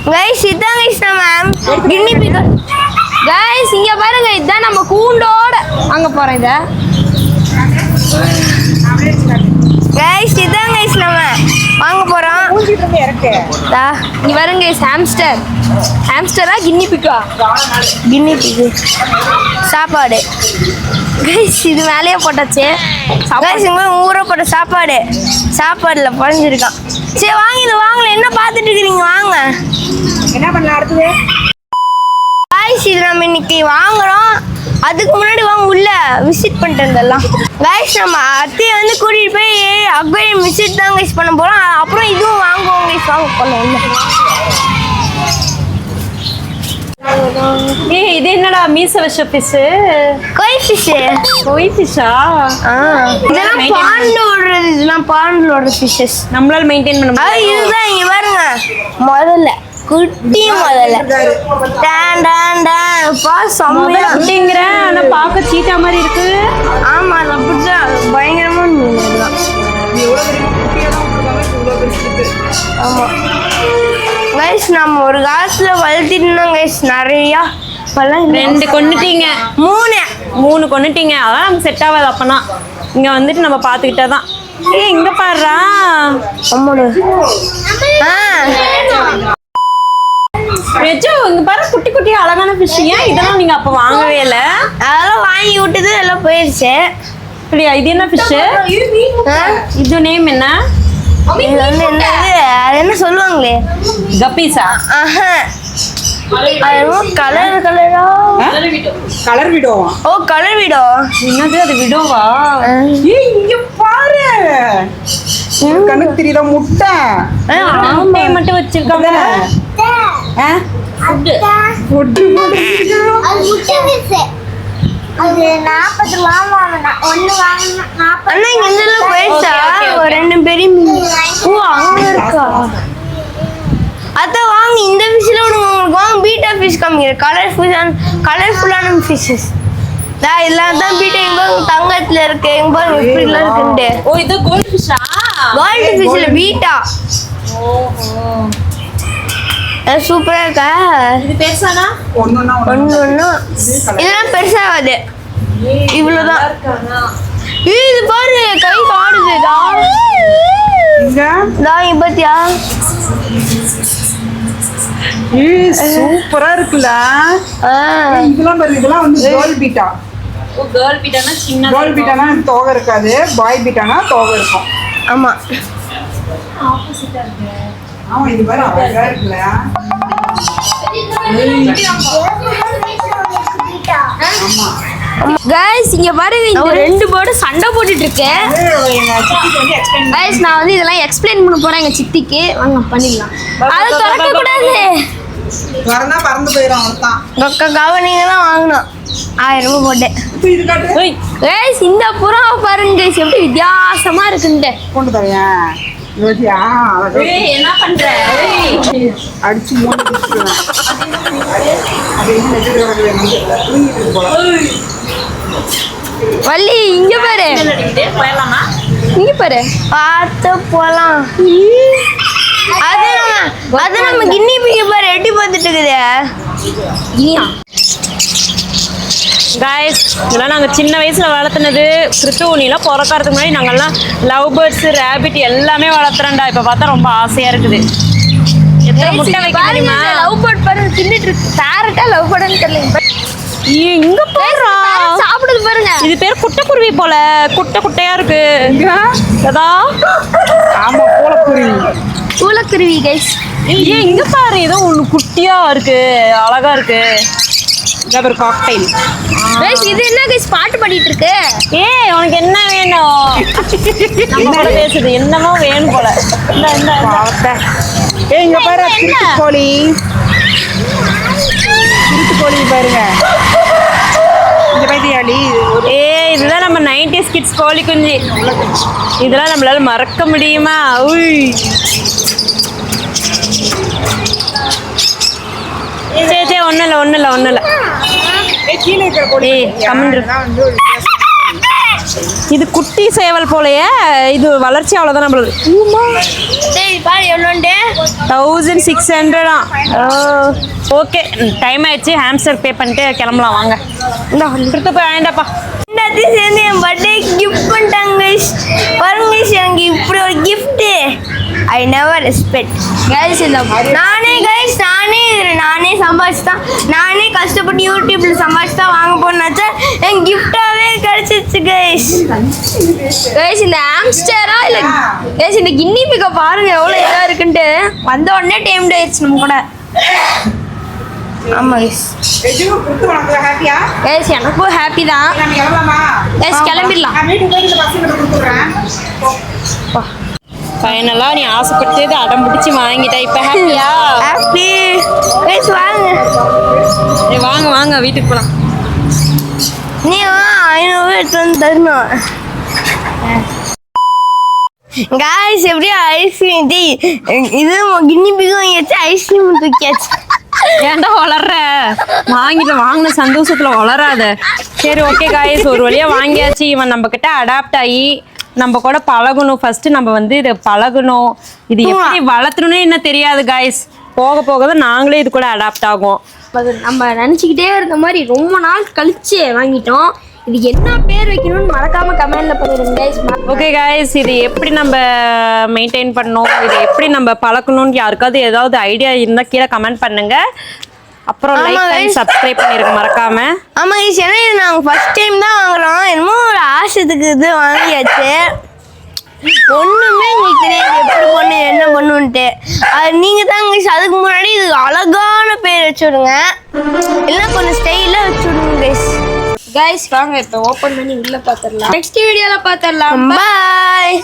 Guys இதான் guys நம்ம Kinni big guys இங்க பாருங்க இதான் நம்ம கூண்டோட அங்க போறோம் இத गाइस இதான் गाइस நம்ம வாங்க போறோம் மூஞ்சிட்டு இருந்து இறக்கு டா இங்க பாருங்க ஹாம்ஸ்டர் ஹாம்ஸ்டரா கின்னி பிக்கா கின்னி பிக் சாப்பாடு गाइस இது மேலயே போட்டாச்சு गाइस இங்க ஊற போட்ட சாப்பாடுல பழஞ்சிருக்கான் சரி வாங்க இது வாங்கல என்ன பாத்துட்டு இருக்கீங்க வாங்க என்ன பண்ணலாம் அடுத்து गाइस இது நம்ம இன்னைக்கு வாங்குறோம் அதுக்கு முன்னாடி வாங்க உள்ள விசிட் பண்ணிட்டு இருந்தலாம் गाइस நம்ம அத்தையை வந்து கூட்டிட்டு போய் அக்வேரியம் விசிட் தான் गाइस பண்ண போறோம் அப்புறம் இதுவும் வாங்குவோம் गाइस வாங்க போலாம் உள்ள ஏய் இது என்னடா மீச வச்ச ஃபிஷ் கோய் ஃபிஷ்ஷா இதெல்லாம் பாண்டோட ஃபிஷஸ் நம்மளால மெயின்டைன் பண்ண முடியாது இதுதான் இங்க பாருங்க முதல்ல குட்டி முதல்ல டான் டான் டான் பா சம்மையா குட்டிங்கற ஆனா பார்க்க சீட்டா மாதிரி இருக்கு ஆமா அது அப்படிதான் பயங்கரமான மீன் இதெல்லாம் ஆமா गाइस நம்ம ஒரு காசுல வளர்த்திட்டோம் गाइस நிறைய பழம் ரெண்டு கொன்னுட்டீங்க மூணு கொன்னுட்டீங்க அதான் நமக்கு செட் ஆகாது அப்பனா இங்க வந்துட்டு நம்ம பாத்துக்கிட்டா தான் ஏய் இங்க பாருடா அம்மாடா வெஜ்ஜோ இங்க பாரு குட்டி குட்டி அழகான ஃபிஷ் ஏன் இதெல்லாம் நீங்க அப்ப வாங்கவே இல்ல அதெல்லாம் வாங்கி விட்டது எல்லாம் போயிருச்சு அப்படியா இது என்ன ஃபிஷ் இது நேம் என்ன இது வந்து என்னது அது என்ன சொல்லுவாங்களே கப்பீஸா கலர் கலர் விடோவா ஓ கலர் விடோ என்னது அது விடோவா ஏய் இங்க பாரு கணக்கு தெரியல முட்டை முட்டையை மட்டும் வச்சிருக்காங்க ஃபுட் அது 40 வாங்கணும் ஒன்னு வாங்கணும் 40 அண்ணா இங்க இதெல்லாம் போயிடுச்சா ஒரு ரெண்டு பெரிய மீன் ஓ அங்க இருக்கா அத வாங்க இந்த ஃபிஷ்ல உங்களுக்கு வாங்க பீட்டா ஃபிஷ் காமிக்கிற கலர்ஃபுல்லான ஃபிஷஸ் இதெல்லாம் தான் பீட்டா இங்க தங்கத்துல இருக்கு இங்க இப்படிலாம் இருக்குண்டு ஓ இது கோல்ட் ஃபிஷ்ஷா கோல்ட் ஃபிஷ்ல பீட்டா ஓஹோ சூப்பரா இருக்கா இது பெருசானா ஒண்ணு இதெல்லாம் பெருசாகாது இவ்வளவுதான் இது பாரு கை காடுது பாத்தியா சூப்பரா இருக்குல்ல இதெல்லாம் பாரு இதெல்லாம் வந்து கேர்ள் பீட்டா ஓ கேர்ள் பீட்டானா சின்ன கேர்ள் பீட்டானா தோகை இருக்காது பாய் பீட்டானா தோகை இருக்கும் ஆமா ஆப்போசிட்டா இருக்கு ஆமா இது பாரு அழகா இருக்குல்ல गाइस இங்க பாருங்க இந்த ரெண்டு பேர்டு சண்டை போட்டுட்டு இருக்கு गाइस நான் வந்து இதெல்லாம் எக்ஸ்பிளைன் பண்ண போறேன் எங்க சித்திக்கு வாங்க பண்ணிடலாம் அது திறக்க கூடாது வரனா பறந்து போயிடும் அவ்வளவுதான் ரொக்க கவனிங்க தான் வாங்கணும் 1000 ரூபாய் போட்டு இது காட்டு गाइस இந்த புறாவை பாருங்க गाइस எப்படி வித்தியாசமா இருக்குன்னு கொண்டு தரேன் யோசியா ஏய் என்ன பண்ற ஏய் அடிச்சு மூணு குடிச்சுடுவேன் அது என்ன நெடுறது போல வள்ளி இங்க பாரு போயலாமா இங்க பாரு பார்த்து போலாம் அது நம்ம கின்னி பிக் பாரு எட்டி பார்த்துட்டு இருக்குது गाइस இதெல்லாம் நாங்க சின்ன வயசுல வளர்த்துனது கிருத்துணில பிறக்கறதுக்கு முன்னாடி நாங்கெல்லாம் லவ் பேர்ட்ஸ் ரேபிட் எல்லாமே வளர்த்துறோம்டா இப்ப பார்த்தா ரொம்ப ஆசையா இருக்குது எத்தனை முட்டை வைக்க தெரியுமா லவ் பேர்ட் பாருங்க தின்னுட்டு இருக்கு பேரட்டா லவ் பேர்ட்னு தெரியல இங்க பாருடா சாப்பிடுது பாருங்க இது பேர் குட்டைக்குருவி போல குட்டையா இருக்கு அதா ஆமா பூலக்குருவி गाइस ஏய் இங்க பாரு ஏதோ ஒன்னு குட்டியா இருக்கு அழகா இருக்கு ஒரு காக்டெயில் गाइस இது என்ன गाइस பாட்டு பாடிட்டு இருக்கு ஏய் உனக்கு என்ன வேணும் நம்ம கூட பேசுது என்னமோ வேணும் போல இந்த பாவத்தை ஏய் இங்க பாரு திருட்டுக்கோழி பாருங்க இந்த பைத்தியாளி ஏய் இதுதான் நம்ம 90s கிட்ஸ் கோழி குஞ்சு இதெல்லாம் நம்மளால மறக்க முடியுமா உய் சே ஒண்ணும் இல்ல கீழே இருக்கிற கோழி ஏய் கம்மிரு இது குட்டி சேவல் போலயே, இது வளர்ச்சி அவ்வளோதான் நம்மளுக்கு. டேய் பாரு எவ்வளோண்டு 1600. ஓகே, டைம் ஆயிடுச்சு. ஹாம்ஸ்டர் பே பண்ணிட்டு கிளம்பலாம் வாங்க. இந்த கொடுத்து போய் வாங்கிட்டாப்பா. எல்லாத்தையும் சேர்ந்து என் பர்த்டே கிஃப்ட் பண்ணிட்டாங்க guys. பாருங்க guys, எனக்கு இப்படி ஒரு gift I never expect guys. இந்த நானே சம்பாதிச்சு தான், நானே கஷ்டப்பட்டு யூடியூப்ல சம்பாதிச்சு தான் வாங்க போனாச்சா என் கிஃப்டாகவே கிடச்சிச்சு கைஸ். கைஸ் இந்த ஆம்ஸ்டரா இல்லை கைஸ் இந்த கின்னி பிக்கை பாருங்க எவ்வளோ இதாக இருக்குன்ட்டு. வந்த உடனே டைம் ஆயிடுச்சு நம்ம கூட. ஆமாம் கைஸ். ஹாப்பியா? கைஸ் எனக்கும் ஹாப்பி தான். நம்ம கிளம்பலாமா? கைஸ் கிளம்பிடலாம். நான் வீட்டுக்கு போய் இந்த பசங்க கொடுத்துறேன். ஃபைனலாக நீ ஆசைப்பட்டது அடம் பிடிச்சி வாங்கிட்ட. இப்போ ஹாப்பியா? Happy guys. வாங்க வாங்க வாங்க வீட்டுக்கு போகலாம். நீ 500 எடுத்து வந்து தரணும். காய்ஸ் எப்படியும் ஐஸ்கிரீம் இது கின்னி பிக்கும் வாங்கியாச்சு, ஐஸ்கிரீம் தூக்கியாச்சு. ஏன்டா வளர்ற? வாங்கின சந்தோஷத்துல வளராத. சரி ஓகே காய்ஸ், ஒரு வழியா வாங்கியாச்சு. இவன் நம்ம கிட்ட அடாப்ட் ஆகி நம்ம கூட பழகணும். ஃபர்ஸ்ட் நம்ம வந்து இதை பழகணும். இது எப்படி வளர்த்தணும்னே என்ன தெரியாது காய்ஸ். போக போக தான் நாங்களே இது கூட அடாப்ட் ஆகும். அது நம்ம நினச்சிக்கிட்டே இருந்த மாதிரி ரொம்ப நாள் கழிச்சு வாங்கிட்டோம். இது என்ன பேர் வைக்கணும்னு மறக்காம கமெண்ட்ல பண்ணிடுங்க கைஸ். ஓகே காய்ஸ், இது எப்படி நம்ம மெயின்டைன் பண்ணணும், இது எப்படி நம்ம பழக்கணும்னு யாருக்காவது ஏதாவது ஐடியா இருந்தால் கீழே கமெண்ட் பண்ணுங்க. அப்புறம் லைக் பண்ணி சப்ஸ்கிரைப் பண்ணிருங்க மறக்காம. ஆமாம் கைஸ், ஏன்னா இது நாங்கள் ஃபர்ஸ்ட் டைம் தான் வாங்குறோம். என்னமோ ஒரு ஆசத்துக்கு இது வாங்கியாச்சு. ஒன்றுமே எங்களுக்கு தெரியாது எப்படி பண்ணு என்ன பண்ணுன்ட்டு. அது நீங்கள் தான் கைஸ். அதுக்கு முன்னாடி இது அழகான பேர் வச்சுடுங்க, இல்லைன்னா கொஞ்சம் ஸ்டைலாக வச்சுடுங்க கைஸ். கைஸ் வாங்க இப்போ ஓப்பன் பண்ணி உள்ள பார்த்துடலாம். நெக்ஸ்ட் வீடியோவில் பார்த்துடலாம். பாய்.